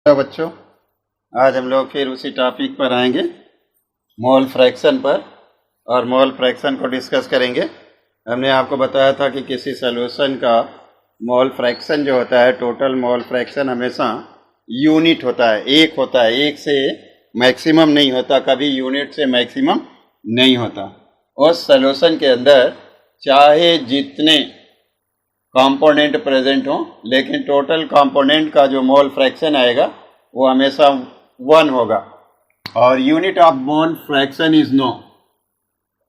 Hello बच्चों, आज हम लोग फिर उसी टॉपिक पर आएंगे, मोल फ्रैक्शन पर, और मोल फ्रैक्शन को डिस्कस करेंगे। हमने आपको बताया था कि किसी सॉल्यूशन का मोल फ्रैक्शन जो होता है, टोटल मोल फ्रैक्शन हमेशा यूनिट होता है, एक होता है, एक से मैक्सिमम नहीं होता, कभी यूनिट से मैक्सिमम नहीं होता। उस सॉल्यूशन के अंदर चाहे जितने कंपोनेंट प्रेजेंट हो, लेकिन टोटल कंपोनेंट का जो मोल फ्रैक्शन आएगा वो हमेशा 1 होगा। और unit of mole fraction is no,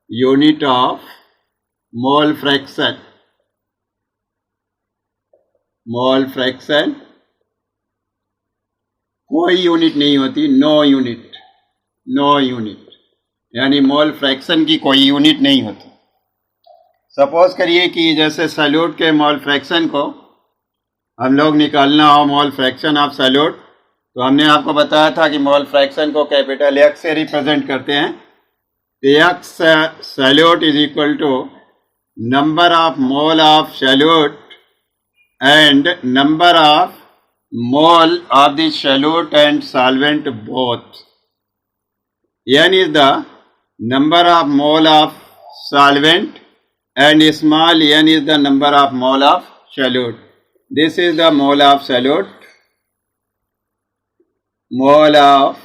unit of mole fraction, mole fraction कोई यूनिट नहीं होती, नो यूनिट, नो यूनिट, यानी मोल फ्रैक्शन की कोई यूनिट नहीं होती। सपोज करिए कि जैसे सॉल्यूट के मोल फ्रैक्शन को हम लोग निकालना हो, मोल फ्रैक्शन ऑफ सॉल्यूट, तो हमने आपको बताया था कि मोल फ्रैक्शन को कैपिटल एक्स से रिप्रेजेंट करते हैं। X solute is equal to number of mole of solute and number of mole of the solute and solvent both. n is the number of mole of solvent and small n is the number of mole of solute. This is the mole of solute, mole of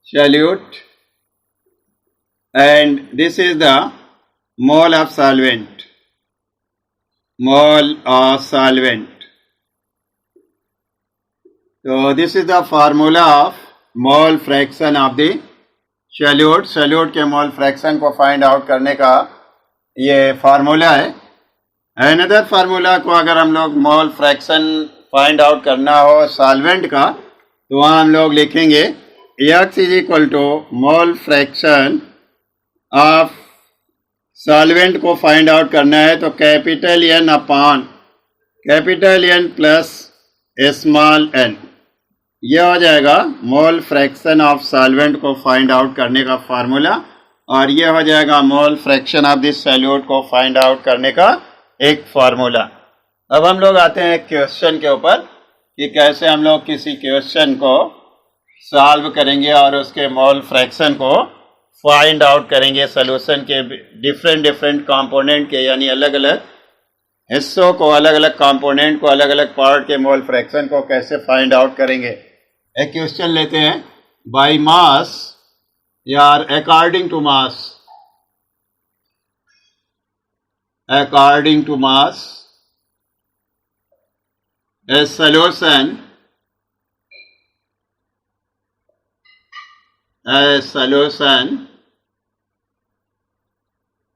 solute, and this is the mole of solvent, mole of solvent. So this is the formula of mole fraction of the solute. Solute के मोल fraction को find out करने का ये formula है। Another formula को अगर हम लोग मोल फ्रैक्शन फाइंड आउट करना हो सॉल्वेंट का, तो वहाँ हम लोग लिखेंगे x is equal to mole fraction of solvent को फाइंड आउट करना है तो capital N upon capital N plus small n, यह हो जाएगा मोल फ्रैक्शन ऑफ सॉल्वेंट को फाइंड आउट करने का फार्मूला, और यह हो जाएगा mole fraction of this solute को फाइंड आउट करने का एक फार्मूला। अब हम लोग आते हैं क्वेश्चन के ऊपर कि कैसे हम लोग किसी क्वेश्चन को सॉल्व करेंगे और उसके मोल फ्रैक्शन को फाइंड आउट करेंगे, सॉल्यूशन के डिफरेंट कंपोनेंट के, यानी अलग अलग हिस्सों को, अलग अलग कंपोनेंट को, अलग अलग पार्ट के मोल फ्रैक्शन को कैसे फाइंड आउट करेंगे। एक क्वेश्चन लेते हैं, बाय मास या according to mass, according to mass a solution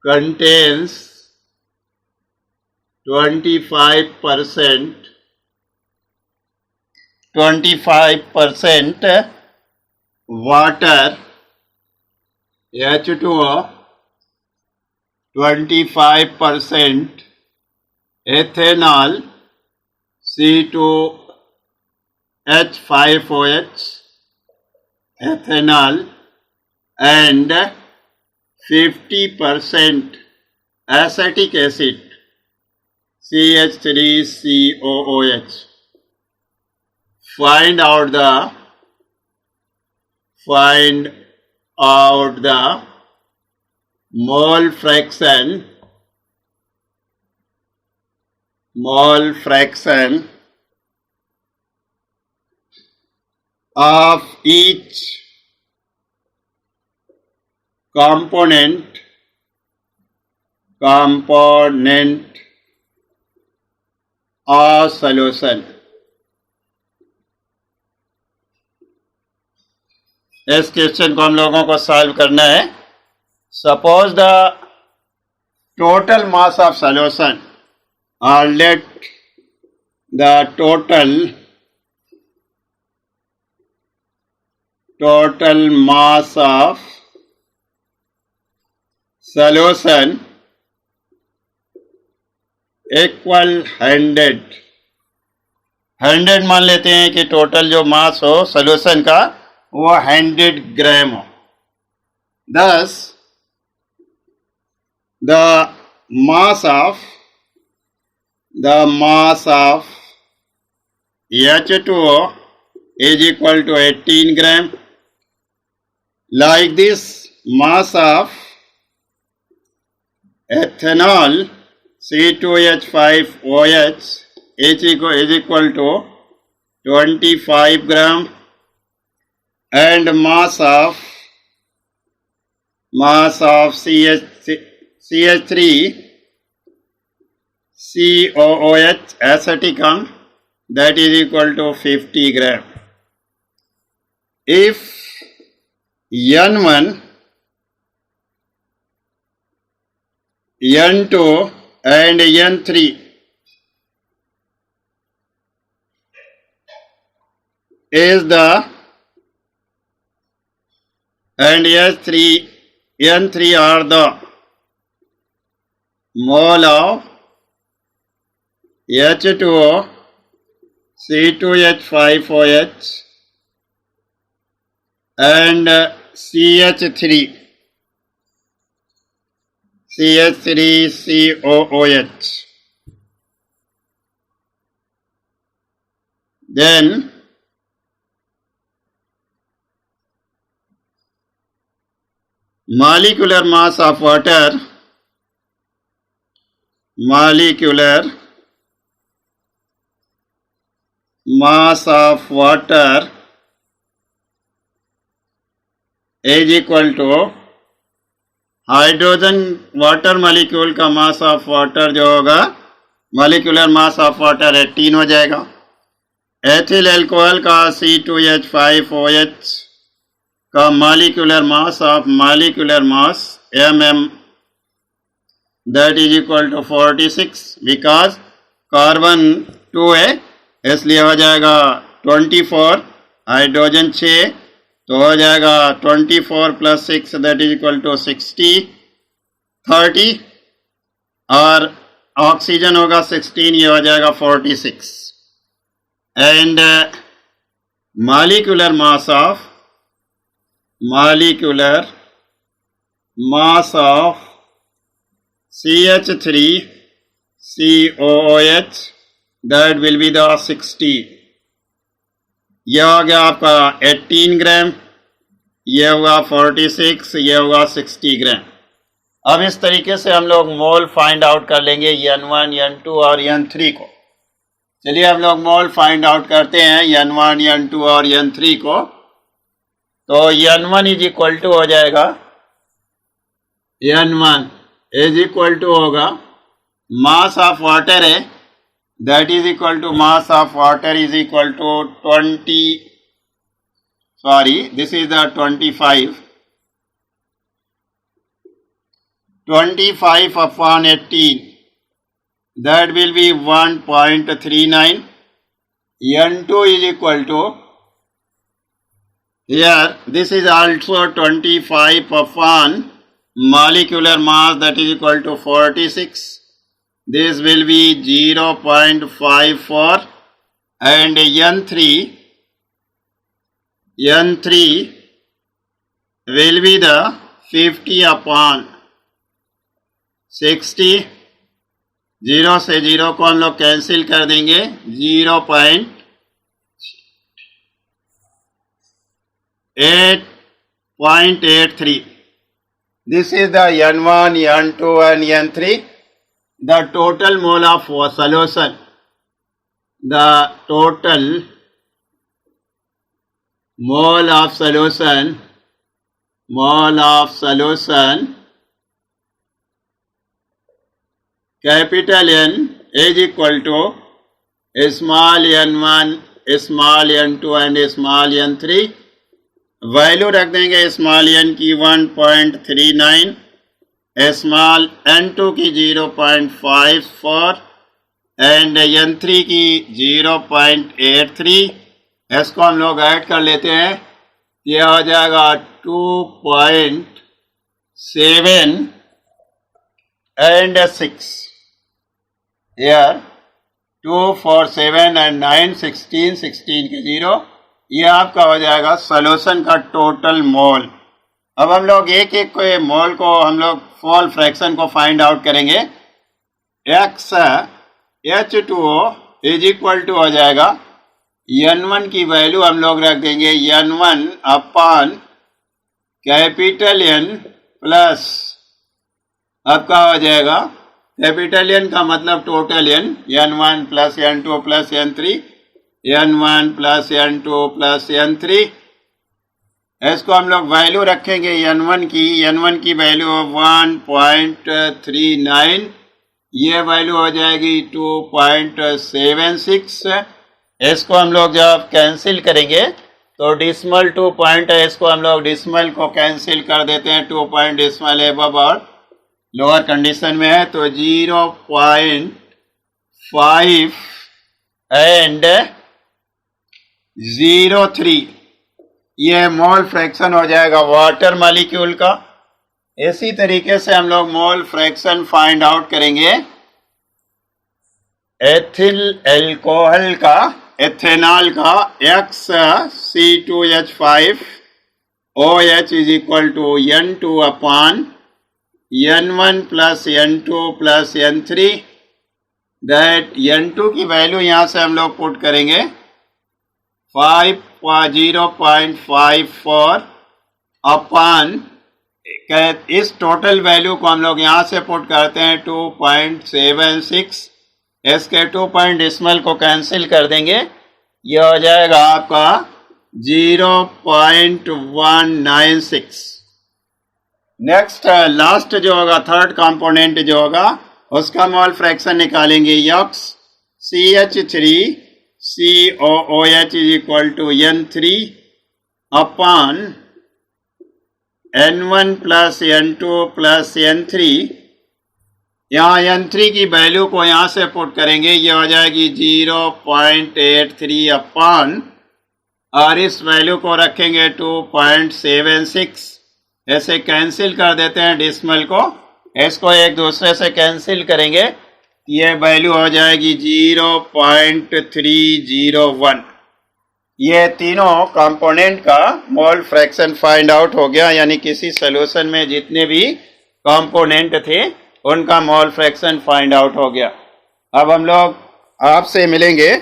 contains 25% water H2O, 25% ethanol C2H5OH ethanol and 50% acetic acid CH3COOH. Find out the mole fraction of each component or solution. इस question को हम लोगों को solve करना है। Suppose the total mass of solution, और let the total mass of solution equal 100 मान लेते हैं कि टोटल जो मास हो सॉल्यूशन का वो 100 ग्राम हो। Thus the mass of H2O is equal to 18 gram. Like this, mass of ethanol C2H5OH is equal to 25 gram, and mass of CH3COOH aceticum, that is equal to 50 gram. If N1, N2 and N3 is the and N3 are the mole of H2O C2H5OH and CH3COOH, then molecular mass of water is equal to hydrogen water molecule का mass of water जो होगा, molecular mass of water 18 हो जाएगा. Ethyl alcohol का C2H5OH का molecular mass mm, that is equal to 46, because carbon 2 है, इसलिए हो जाएगा 24, हाइड्रोजन 6, तो हो जाएगा 24 plus 6 that is equal to 60, 30, और ऑक्सीजन होगा 16, ये हो जाएगा 46. And molecular mass of CH3COOH, that will be the 60. यह हो गया आपका 18 ग्राम, यह हुआ 46, यह हुआ 60 ग्राम. अब इस तरीके से हम लोग मोल फाइंड आउट कर लेंगे N1, N2 और N3 को. चलिए हम लोग मोल फाइंड आउट करते हैं N1, N2 और N3 को. तो N1 इज इक्वल टू हो जाएगा, N1 इज इक्वल टू होगा मास ऑफ वाटर है, that is equal to mass of water is equal to 25 upon 18, that will be 1.39. N2 is equal to, here this is also 25 upon molecular mass, that is equal to 46. This will be 0.54, and N3 will be the 50 upon 60. 0 से 0 को हम लोग cancel कर देंगे, 0.83. This is the N1, N2 and N3. The total mole of solution, the total mole of solution, capital N is equal to small n1, small n2 and small n3. Value रख देंगे small n की 1.39, small n2 की 0.54 and n3 की 0.83. इसको हम लोग add कर लेते हैं, यह हो जाएगा 2.7 and 6. Here 2, 4, 7 and 9, 16, 16 के 0. ये आपका हो जाएगा सॉल्यूशन का टोटल मोल. अब हम लोग एक एक को मोल को हम लोग मोल फ्रैक्शन को फाइंड आउट करेंगे. H2O इज इक्वल टू हो जाएगा n1 की वैल्यू हम लोग रख देंगे n1 upon capital N plus, अब क्या हो जाएगा, कैपिटल N का मतलब total n1 plus n2 plus n3, n1 plus n2 plus n3। इसको हम लोग वैल्यू रखेंगे n1 की वैल्यू 1.39, ये वैल्यू हो जाएगी 2.76। इसको हम लोग जब कैंसिल करेंगे तो डिसमल 2 पॉइंट है, इसको हम लोग डिसमल को कैंसिल कर देते हैं, 2 पॉइंट डिसमल एबव और लोअर कंडीशन में है, तो 0.5 एंड 0.3 ये मोल फ्रैक्शन हो जाएगा वाटर मॉलिक्यूल का। इसी तरीके से हम लोग मोल फ्रैक्शन फाइंड आउट करेंगे एथिल एल्कोहल का, एथेनॉल का, XC2H5OH is equal to N2 upon N1 plus N2 plus N3, that N2 की वैल्यू यहां से हम लोग पुट करेंगे 0.54 अपॉन, इस टोटल वैल्यू को हम लोग यहां से पुट करते हैं 2.76, इसके 2 पॉइंट डिसमल को कैंसिल कर देंगे, ये हो जाएगा आपका 0.196। नेक्स्ट लास्ट जो होगा, थर्ड कंपोनेंट जो होगा, उसका मोल फ्रैक्शन निकालेंगे, CH3COOH is equal to N3 upon N1 plus N2 plus N3। यहाँ N3 की वैल्यू को यहाँ से पुट करेंगे, ये हो जाएगी 0.83 अपॉन, और इस वैल्यू को रखेंगे 2.76, ऐसे कैंसिल कर देते हैं डिसमल को, इसको एक दूसरे से कैंसिल करेंगे, ये वैल्यू हो जाएगी 0.301। ये तीनों कंपोनेंट का मोल फ्रैक्शन फाइंड आउट हो गया, यानी किसी सॉल्यूशन में जितने भी कंपोनेंट थे उनका मोल फ्रैक्शन फाइंड आउट हो गया। अब हम लोग आपसे मिलेंगे